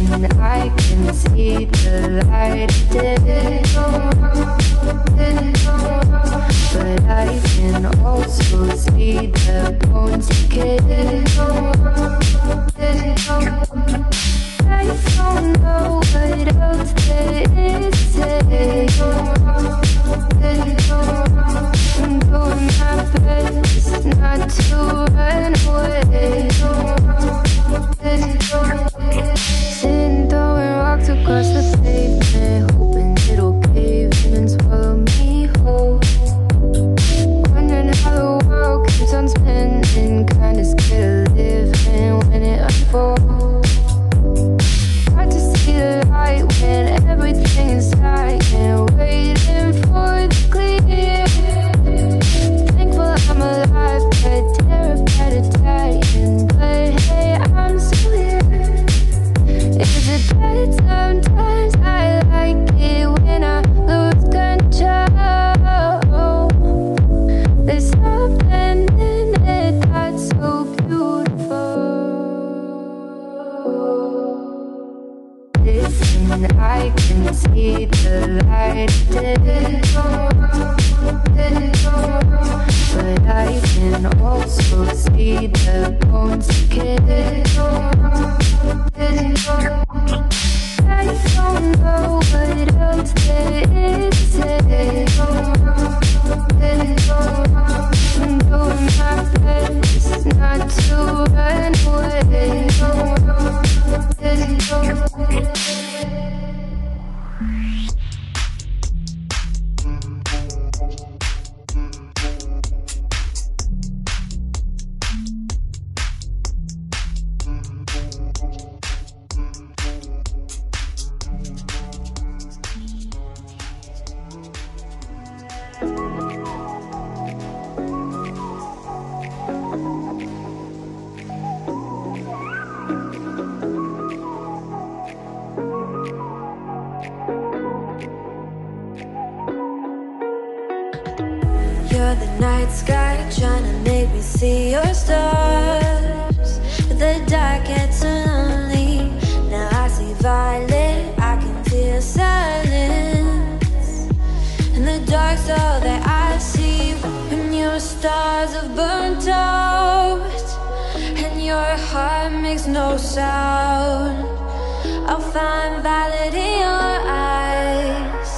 and I can see the light of day. But I can also see the bones decay. I don't know what else there is to say. I'm doing my best not to run away. Sitting throwing rocks across the pavement, hoping it'll cave in and swallow me whole. Wondering how the world keeps on spinning, kinda scared of living when it unfolds. Hard to see the light when everything is dying, waiting for the clear. Thankful I'm alive, but terrified of dying. But hey, I'm still here. Is it bad? Sometimes I like it when I lose control. There's something in it that's so beautiful. Listen, I can see the light of day. But I can also see the bones decay. I don't know what else there is to say. I'm doing my best not to run away. You're the night sky trying to make me see your stars, but the dark gets so lonely. Now I see violet, I can feel silence. And the dark's all that I see when your stars have burnt out and your heart makes no sound. I'll find violet in your eyes.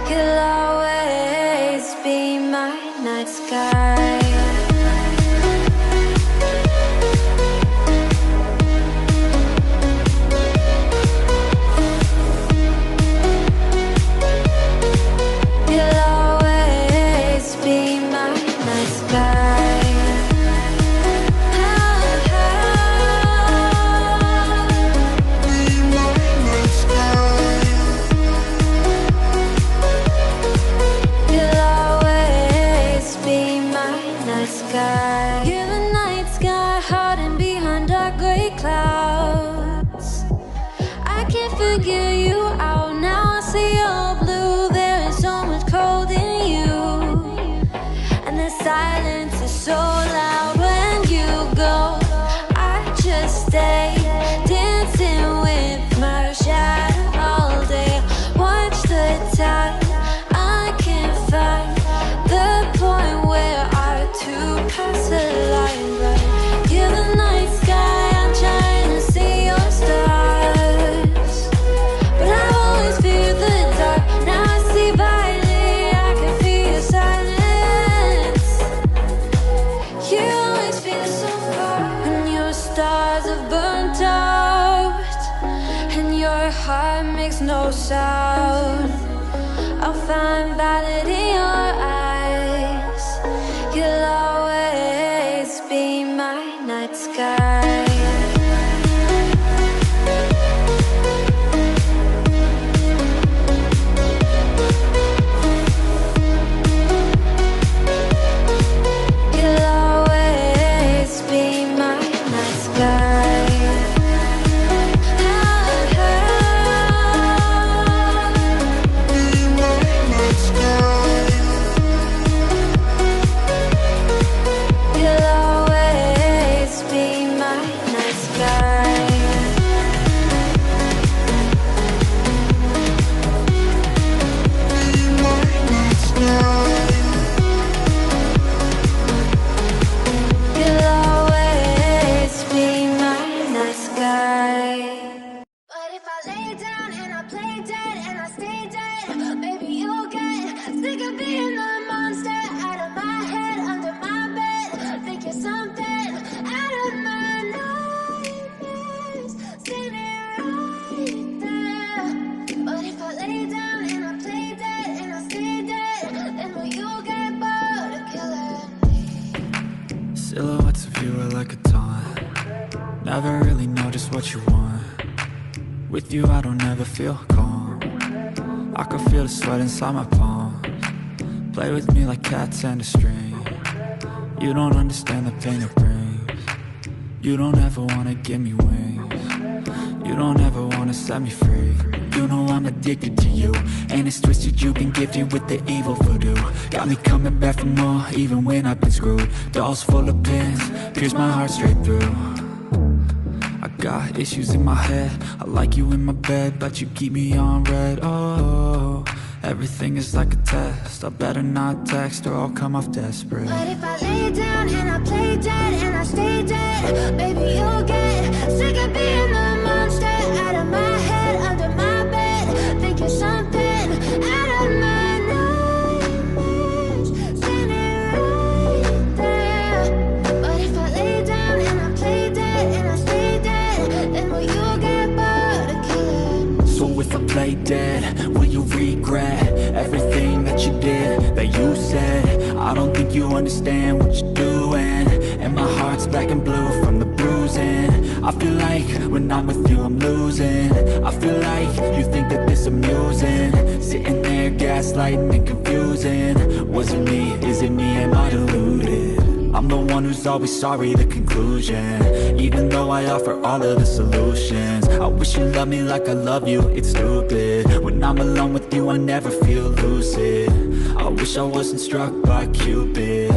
You'll always be my night sky. You'll always be my night sky. You'll always be my night sky. You're the night sky hiding behind dark gray clouds. I can't figure you out now. I see your blue. There is so much cold in you, and the silence is so loud when you go. I just stay dancing with my shadow all day. Watch the tide. I can't find the point where our two paths align. Right? You're the night sky. I'm trying to see your stars, but I've always feared the dark. Now I see violet. I can feel your silence. You always feel so far when your stars have burnt out and your heart makes no sound. I'll find violet in your eyes. You'll always be my night sky. You'll always be my night sky. Never really know just what you want. With you I don't ever feel calm. I can feel the sweat inside my palms. Play with me like cats and a string. You don't understand the pain it brings. You don't ever wanna give me wings. You don't ever wanna set me free. You know I'm addicted to you, and it's twisted, you've been gifted with the evil voodoo. Got me coming back for more, even when I've been screwed. Dolls full of pins, pierce my heart straight through. I got issues in my head, I like you in my bed, but you keep me on red. Oh, everything is like a test, I better not text or I'll come off desperate. But if I lay down and I play dead and I stay dead, baby, you'll get sick of being the monster out of my head, under my bed. Think you're something out of my nightmares, standing right there. But if I lay down and I play dead and I stay dead, then will you get bored of killing me? So if I play dead, will you regret everything that you did, that you said? I don't think you understand what you're doing, and my heart's black and blue from the bruising. I feel like when I'm with you I'm losing. I feel like you think that this amusing, sitting there gaslighting and confusing. Was it me? Is it me? Am I deluded? I'm the one who's always sorry, the conclusion, even though I offer all of the solutions. I wish you loved me like I love you, it's stupid. When I'm alone with you I never feel lucid. I wish I wasn't struck by Cupid.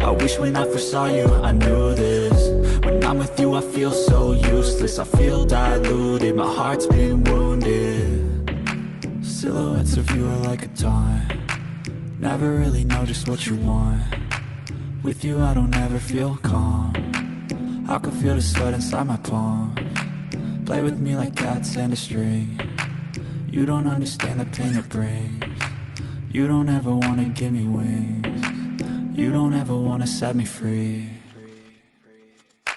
I wish when I first saw you I knew this. When I'm with you I feel so useless, I feel diluted, my heart's been wounded. Silhouettes of you are like a taunt. Never really know just what you want. With you I don't ever feel calm. I can feel the sweat inside my palms. Play with me like cats and a string. You don't understand the pain it brings. You don't ever wanna give me wings. You don't ever wanna set me free.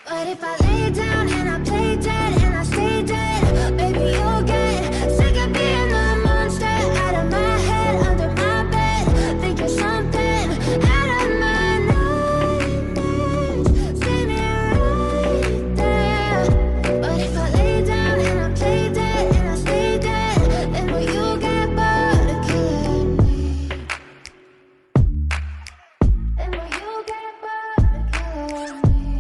But if I lay down and I play dead and I stay dead, baby, you'll get sick of being the monster out of my head, under my bed. Think you're something out of my nightmares, standing right there. But if I lay down and I play dead and I stay dead, then will you get bored of killing me? Then will you get bored of killing me?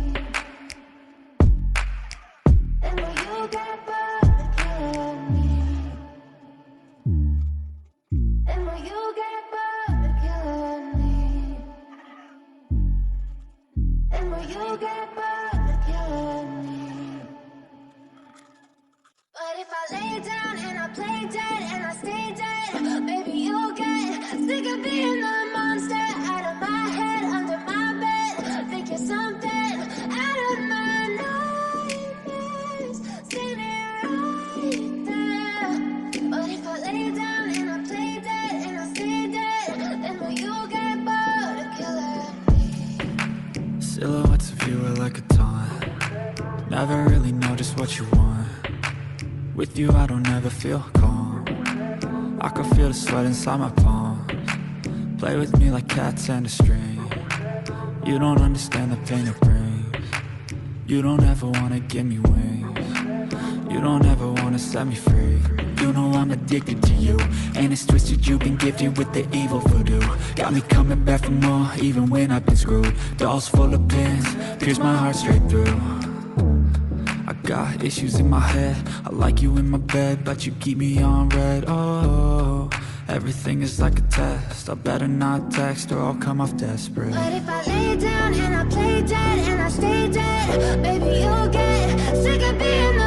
Then will you get bored of killing me? Then will you get bored of killing me? Then will you get bored of killing me? But if I lay down and I play dead and I stay dead, baby, you'll get sick of being the monster out of my head, under my bed. Think you're something out of my nightmares, standing right there. But if I lay down and I play dead and I stay dead, then will you get bored of killing me? Silhouettes of you are like a taunt. Never really know just what you want. With you I don't ever feel calm. I can feel the sweat inside my palms. Play with me like cats and a string. You don't understand the pain it brings. You don't ever wanna give me wings. You don't ever wanna set me free. You know I'm addicted to you, and it's twisted, you've been gifted with the evil voodoo. Got me coming back for more, even when I've been screwed. Dolls full of pins, pierce my heart straight through. I got issues in my head, I like you in my bed, but you keep me on red. Oh, everything is like a test, I better not text or I'll come off desperate. But if I lay down and I play dead and I stay dead, baby, you'll get sick of being